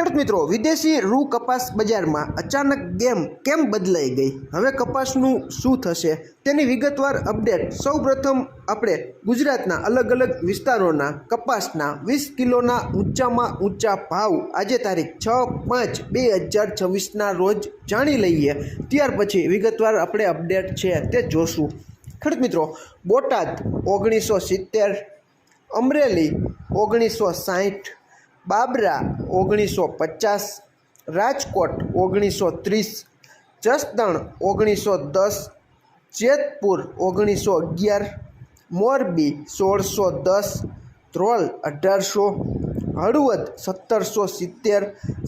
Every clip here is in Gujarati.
ખેડૂત મિત્રો, વિદેશી રૂ કપાસ બજારમાં અચાનક ગેમ કેમ બદલાઈ ગઈ? હવે કપાસનું શું થશે તેની વિગતવાર અપડેટ. સૌપ્રથમ આપણે ગુજરાતના અલગ અલગ વિસ્તારોના કપાસના 20 કિલોના ઊંચામાં ઊંચા ભાવ આજે તારીખ 6/5/2026ના રોજ જાણી લઈએ. ત્યાર પછી વિગતવાર આપણે અપડેટ છે તે જોશું. ખેડૂત મિત્રો, બોટાદ 1970, અમરેલી 1960, બાબરા 1950, રાજકોટ 1930, જસદણ 1910, જેતપુર 1911, મોરબી 1610, ધ્રોલ 1800, હળવદ 1770,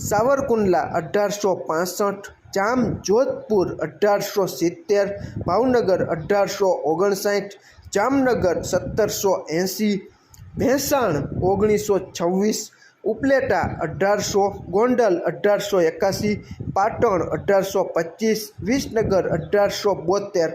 સાવરકુંડલા 1865, જામજોધપુર 1870, ભાવનગર 1859, જામનગર 1780, ભેંસાણ 1926, ઉપલેટા 1800, ગોંડલ 1881, પાટણ 1825, વિસનગર 1872.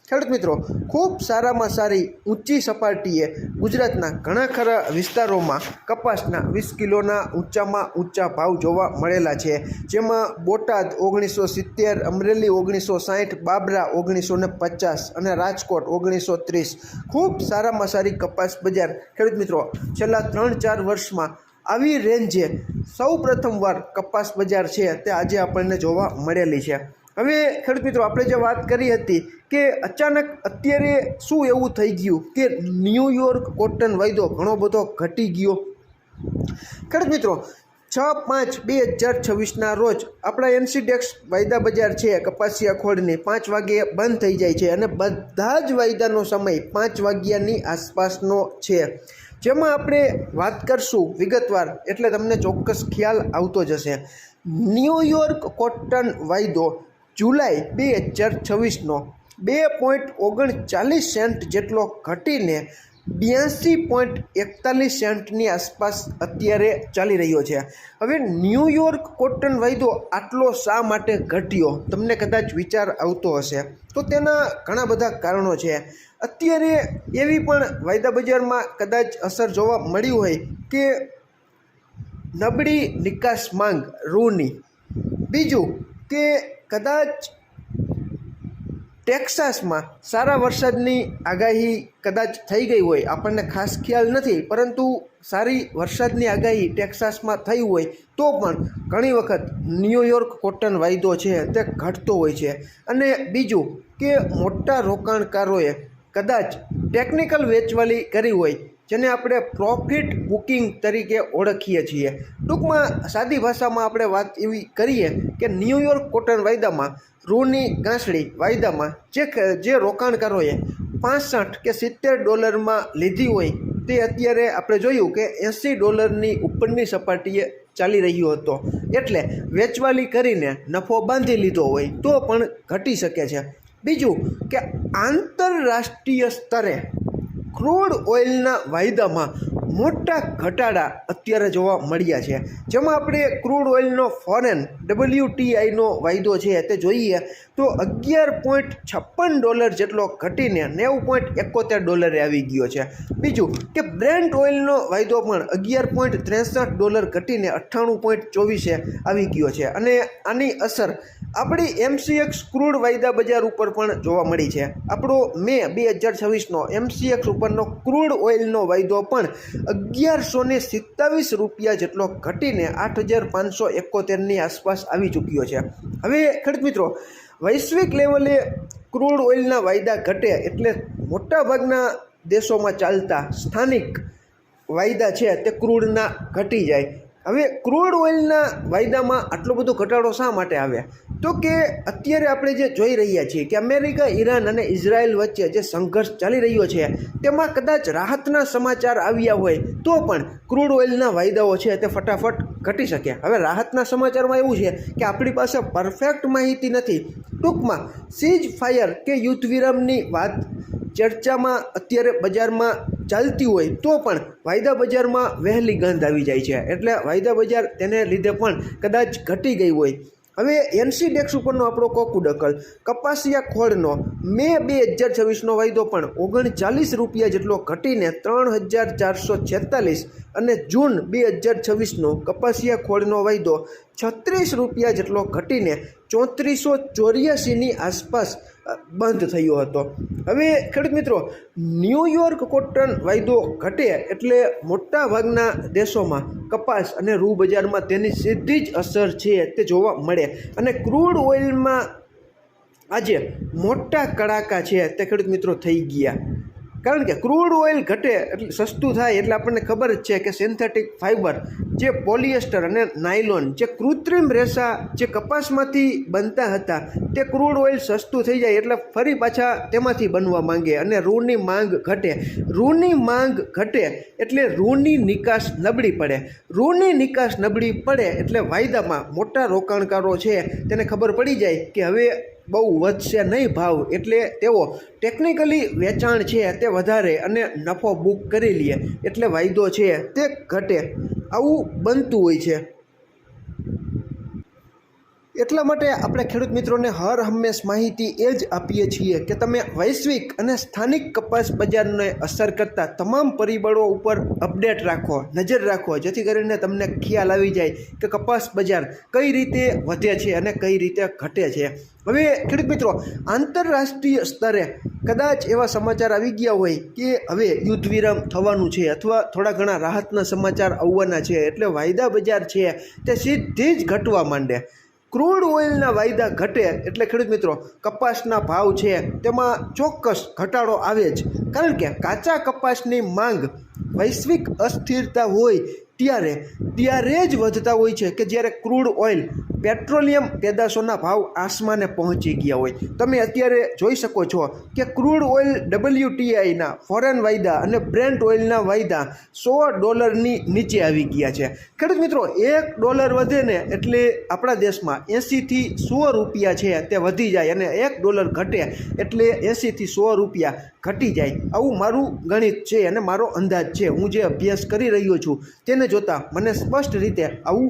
ખેડૂત મિત્રો, ખૂબ સારામાં સારી ઊંચી સપાટીએ ગુજરાતના ઘણા ખરા વિસ્તારોમાં કપાસના 20 કિલોના ઊંચામાં ઊંચા ભાવ જોવા મળેલા છે. જેમાં બોટાદ 1970, અમરેલી 1960, બાબરા 1950 અને રાજકોટ 1930 ખૂબ સારામાં સારી કપાસ બજાર ખેડૂત મિત્રો છેલ્લા 3-4 વર્ષમાં આવી રેન્જે સૌ પ્રથમવાર કપાસ બજાર છે તે આજે આપણને જોવા મળેલી છે. હવે ખેડૂત મિત્રો, આપણે જે વાત કરી હતી કે અચાનક અત્યારે શું એવું થઈ ગયું કે ન્યૂયોર્ક કોટન વાયદો ઘણો બધો ઘટી ગયો. ખેડૂત મિત્રો, 6/5/2026ના રોજ આપણા એનસીડેક્સ વાયદા બજાર છે કપાસિયા ખોળની 5 વાગ્યે બંધ થઈ જાય છે અને બધા જ વાયદાનો સમય 5 વાગ્યાની આસપાસનો છે. જેમાં આપણે વાત કરશું વિગતવાર એટલે તમને ચોક્કસ ખ્યાલ આવતો જશે. ન્યૂયોર્ક કોટન વાયદો જુલાઈ 2026નો 2.39 સેન્ટ જેટલો ઘટીને 82.41 સેન્ટની આસપાસ અત્યારે ચાલી રહ્યો છે. હવે ન્યૂયોર્ક કોટન વાયદો આટલો શા માટે ઘટ્યો તમને કદાચ વિચાર આવતો હશે. તો તેના ઘણા બધા કારણો છે. અત્યારે એવી પણ વાયદા બજારમાં કદાચ અસર જોવા મળી હોય કે નબળી નિકાસ માંગ રૂની. બીજું કે કદાચ ટેક્સાસમાં સારા વરસાદની આગાહી કદાચ થઈ ગઈ હોય, આપણને ખાસ ખ્યાલ નથી, પરંતુ સારી વરસાદની આગાહી ટેક્સાસમાં થઈ હોય તો પણ ઘણી વખત ન્યૂયોર્ક કોટન વાયદો છે તે ઘટતો હોય છે. અને બીજું કે મોટા રોકાણકારોએ કદાચ ટેકનિકલ વેચવાલી કરી હોય જેને આપણે પ્રોફિટ બુકિંગ તરીકે ઓળખીએ છીએ. ટૂંકમાં સાદી ભાષામાં આપણે વાત એવી કરીએ કે ન્યૂયોર્ક કોટન વાયદામાં રૂની ગાંસડી વાયદામાં જે રોકાણકારોએ $65 કે $70 લીધી હોય તે અત્યારે આપણે જોયું કે $80 ઉપરની સપાટીએ ચાલી રહ્યો હતો. એટલે વેચવાલી કરીને નફો બાંધી લીધો હોય તો પણ ઘટી શકે છે. બીજું કે આંતરરાષ્ટ્રીય સ્તરે ક્રૂડ ઓઇલના વાયદામાં મોટા ઘટાડા અત્યારે જોવા મળ્યા છે. જેમાં આપણે ક્રૂડ ઓઇલનો ફોરેન WTIનો વાયદો છે તે જોઈએ તો $11.56 જેટલો ઘટીને $90.71 આવી ગયો છે. બીજું કે બ્રેન્ટ ઓઇલનો વાયદો પણ $11.63 ઘટીને $98.24 આવી ગયો છે. અને આની અસર આપણી MCX ક્રૂડ વાયદા બજાર ઉપર પણ જોવા મળી છે. આપણો મે 2026નો MCX ઉપરનો ક્રૂડ ઓઇલનો વાયદો પણ $1127 જેટલો ઘટીને 8,571ની આસપાસ આવી ચૂક્યો છે. હવે ખેડૂત મિત્રો, વૈશ્વિક લેવલે ક્રૂડ ઓઇલના વાયદા ઘટે એટલે મોટાભાગના દેશોમાં ચાલતા સ્થાનિક વાયદા છે તે ક્રૂડના ઘટી જાય. હવે ક્રૂડ ઓઇલના વાયદામાં આટલો બધો ઘટાડો શા માટે આવે? તો કે અત્યારે આપણે જે જોઈ રહ્યા છીએ કે અમેરિકા, ઈરાન અને ઇઝરાયલ વચ્ચે જે સંઘર્ષ ચાલી રહ્યો છે તેમાં કદાચ રાહતના સમાચાર આવ્યા હોય તો પણ ક્રૂડ ઓઇલના વાયદાઓ છે તે ફટાફટ ઘટી શકે. હવે રાહતના સમાચારમાં એવું છે કે આપણી પાસે પરફેક્ટ માહિતી નથી. ટૂંકમાં સીઝ ફાયર કે યુદ્ધ વિરામની વાત ચર્ચામાં અત્યારે બજારમાં ચાલતી હોય તો પણ વાયદા બજારમાં વહેલી ગંધ આવી જાય છે. એટલે વાયદા બજાર તેને લીધે પણ કદાચ ઘટી ગઈ હોય. હવે એનસીડેક્સ ઉપરનો આપણો કોકુડકલ કપાસિયા ખોળનો મે 2026નો વાયદો પણ 39 રૂપિયા જેટલો ઘટીને 3446 અને જૂન 2026નો કપાસિયા ખોળનો વાયદો 36 રૂપિયા જેટલો ઘટીને 3484ની આસપાસ બંધ થયો હતો. હવે ખેડૂત મિત્રો, ન્યૂયોર્ક કોટન વાયદો ઘટે એટલે મોટા ભાગના દેશોમાં કપાસ અને રૂ બજારમાં તેની સીધી જ અસર છે તે જોવા મળે અને ક્રૂડ ઓઇલમાં આજે મોટા કડાકા છે તે ખેડૂત મિત્રો થઈ ગયા. કારણ કે ક્રૂડ ઓઇલ ઘટે એટલે સસ્તું થાય એટલે આપણને ખબર જ છે કે સિન્થેટિક ફાઇબર જે પોલિએસ્ટર અને નાયલોન જે કૃત્રિમ રેસા જે કપાસમાંથી બનતા હતા તે ક્રૂડ ઓઇલ સસ્તું થઈ જાય એટલે ફરી પાછા તેમાંથી બનવા માંગે અને રૂની માંગ ઘટે. રૂની માંગ ઘટે એટલે રૂની નિકાસ નબળી પડે. રૂની નિકાસ નબળી પડે એટલે વાયદામાં મોટા રોકાણકારો છે તેને ખબર પડી જાય કે હવે બહુ વધશે નહીં ભાવ, એટલે તેઓ ટેકનિકલી વેચાણ છે તે વધારે અને નફો બુક કરી લે એટલે વાયદો છે તે ઘટે. આવું બનતું હોય છે. એટલા માટે આપણે ખેડૂત મિત્રોને હર હંમેશ માહિતી એ જ આપીએ છીએ કે તમે વૈશ્વિક અને સ્થાનિક કપાસ બજારને અસર કરતા તમામ પરિબળો ઉપર અપડેટ રાખો, નજર રાખો, જેથી કરીને તમને ખ્યાલ આવી જાય કે કપાસ બજાર કઈ રીતે વધે છે અને કઈ રીતે ઘટે છે. હવે ખેડૂત મિત્રો, આંતરરાષ્ટ્રીય સ્તરે કદાચ એવા સમાચાર આવી ગયા હોય કે હવે યુદ્ધ વિરામ થવાનું છે અથવા થોડા ઘણા રાહતના સમાચાર આવવાના છે એટલે વાયદા બજાર છે તે સીધી જ ઘટવા માંડે. ક્રૂડ ઓઇલના વાયદા ઘટે એટલે ખેડૂત મિત્રો કપાસના ભાવ છે તેમાં ચોક્કસ ઘટાડો આવે જ. કારણ કે કાચા કપાસની માંગ વૈશ્વિક અસ્થિરતા હોય ત્યારે જ વધતા હોય છે કે જ્યારે ક્રૂડ ઓઇલ પેટ્રોલિયમ પેદાશોના ભાવ આસમાને પહોંચી ગયા હોય. તમે અત્યારે જોઈ શકો છો કે ક્રૂડ ઓઇલ WTIના ફોરેન વાયદા અને બ્રેન્ટ ઓઇલના વાયદા $100ની નીચે આવી ગયા છે. ખેડૂત મિત્રો, $1 વધે ને એટલે આપણા દેશમાં 80થી 100 રૂપિયા છે તે વધી જાય અને $1 ઘટે એટલે 80થી 100 રૂપિયા ઘટી જાય. આવું મારું ગણિત છે અને મારો અંદાજ છે. હું જે અભ્યાસ કરી રહ્યો છું તેને જોતાં મને સ્પષ્ટ રીતે આવું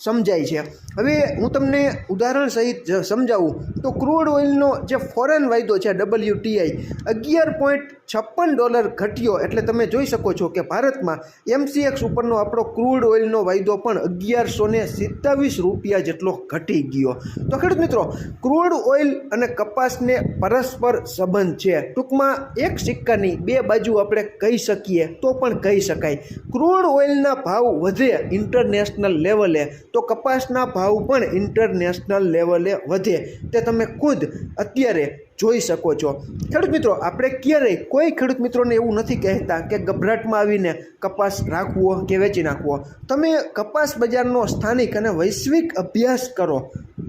સમજાય છે. હવે હું તમને ઉદાહરણ સહિત સમજાવું તો ક્રૂડ ઓઇલનો જે ફોરેન વાયદો છે WTI $11.56 ઘટ્યો એટલે તમે જોઈ શકો છો કે ભારતમાં MCX ઉપરનો આપણો ક્રૂડ ઓઇલનો વાયદો પણ 1127 રૂપિયા જેટલો ઘટી ગયો. તો ખેડૂત મિત્રો, ક્રૂડ ઓઇલ અને કપાસને પરસ્પર સંબંધ છે. ટૂંકમાં એક સિક્કાની બે બાજુ આપણે કહી શકીએ તો પણ કહી શકાય. ક્રૂડ ઓઇલના ભાવ વધે ઇન્ટરનેશનલ લેવલે તો કપાસના ભાવ પણ ઇન્ટરનેશનલ લેવલે વધે તે તમે ખુદ અત્યારે જોઈ શકો છો. ખેડૂત મિત્રો, આપણે ક્યારેય કોઈ ખેડૂત મિત્રોને એવું નથી કહેતા કે ગભરાટમાં આવીને કપાસ રાખવો કે વેચી નાખવો. તમે કપાસ બજારનો સ્થાનિક અને વૈશ્વિક અભ્યાસ કરો,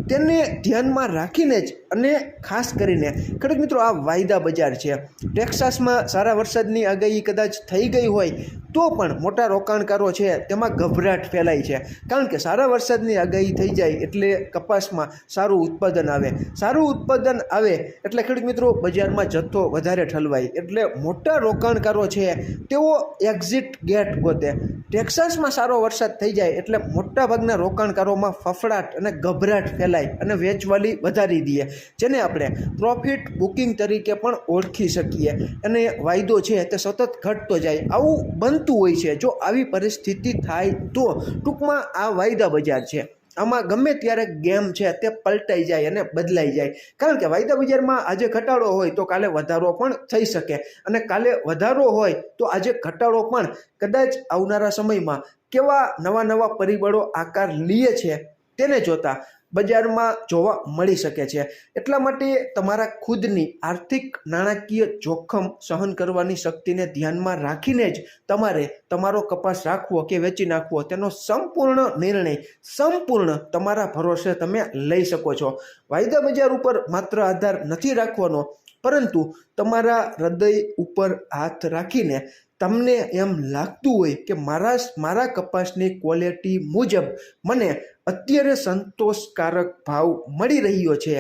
તેને ધ્યાનમાં રાખીને જ અને ખાસ કરીને ખેડૂત મિત્રો આ વાયદા બજાર છે. ટેક્સાસમાં સારા વરસાદની આગાહી કદાચ થઈ ગઈ હોય તો પણ મોટા રોકાણકારો છે તેમાં ગભરાટ ફેલાય છે. કારણ કે સારા વરસાદની આગાહી થઈ જાય એટલે કપાસમાં સારું ઉત્પાદન આવે. સારું ઉત્પાદન આવે એટલે ખેડૂત મિત્રો બજારમાં જથ્થો વધારે ઠલવાય એટલે મોટા રોકાણકારો છે તેઓ એક્ઝિટ ગેટ ગોતે. ટેક્સાસમાં સારો વરસાદ થઈ જાય એટલે મોટાભાગના રોકાણકારોમાં ફફડાટ અને ગભરાટ ફેલાય અને વેચવાલી વધારી દઈએ, જેને આપણે પ્રોફિટ બુકિંગ તરીકે પણ ઓળખી શકીએ અને વાયદો છે તે સતત ઘટતો જાય. આવું બનતું હોય છે. જો આવી પરિસ્થિતિ થાય તો ટૂંકમાં આ વાયદા બજાર છે. આમાં ગમે ત્યારે ગેમ છે તે પલટાઈ જાય અને બદલાઈ જાય. કારણ કે વાયદા બજારમાં આજે ઘટાડો હોય તો કાલે વધારો પણ થઈ શકે અને કાલે વધારો હોય તો આજે ઘટાડો પણ કદાચ આવનારા સમયમાં કેવા નવા પરિબળો આકાર લે છે તેને જોતાં બજારમાં જોવા મળી શકે છે. એટલા માટે તમારા ખુદની આર્થિક નાણાકીય જોખમ સહન કરવાની શક્તિને ધ્યાનમાં રાખીને જ તમારે તમારો કપાસ રાખવો કે વેચી નાખવો તેનો સંપૂર્ણ નિર્ણય સંપૂર્ણ તમારા ભરોસે તમે લઈ શકો છો. વાયદા બજાર ઉપર માત્ર આધાર નથી રાખવાનો, પરંતુ તમારા હૃદય ઉપર હાથ રાખીને તમને એમ લાગતું હોય કે મારા કપાસની ક્વોલિટી મુજબ મને અત્યારે સંતોષકારક ભાવ મળી રહ્યો છે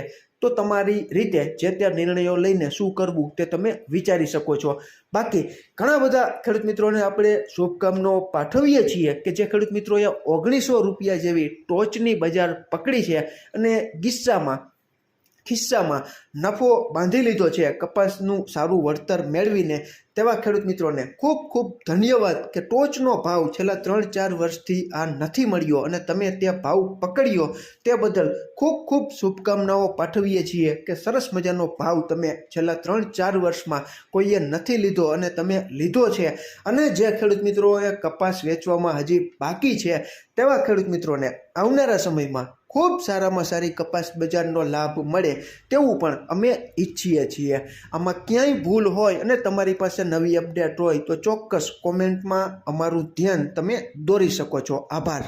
તો તમારી રીતે જે તે નિર્ણયો લઈને શું કરવું તે તમે વિચારી શકો છો. બાકી ઘણા બધા ખેડૂત મિત્રોને આપણે શુભકામનાઓ પાઠવીએ છીએ કે જે ખેડૂત મિત્રોએ 1900 રૂપિયા જેવી ટોચની બજાર પકડી છે અને ખિસ્સામાં નફો બાંધી લીધો છે કપાસનું સારું વળતર મેળવીને. તેવા ખેડૂત મિત્રોને ખૂબ ખૂબ ધન્યવાદ કે ટોચનો ભાવ છેલ્લા 3-4 વર્ષથી આ નથી મળ્યો અને તમે તે ભાવ પકડ્યો તે બદલ ખૂબ ખૂબ શુભકામનાઓ પાઠવીએ છીએ કે સરસ મજાનો ભાવ તમે છેલ્લા 3-4 વર્ષમાં કોઈએ નથી લીધો અને તમે લીધો છે. અને જે ખેડૂત મિત્રોએ કપાસ વેચવામાં હજી બાકી છે તેવા ખેડૂત મિત્રોને આવનારા સમયમાં ખૂબ સારામાં સારી કપાસ બજારનો લાભ મળે તેવું પણ અમે ઈચ્છીએ છીએ. આમાં ક્યાંય ભૂલ હોય અને તમારી પાસે નવી અપડેટ હોય તો ચોક્કસ કોમેન્ટમાં અમારું ધ્યાન તમે દોરી શકો છો. આભાર.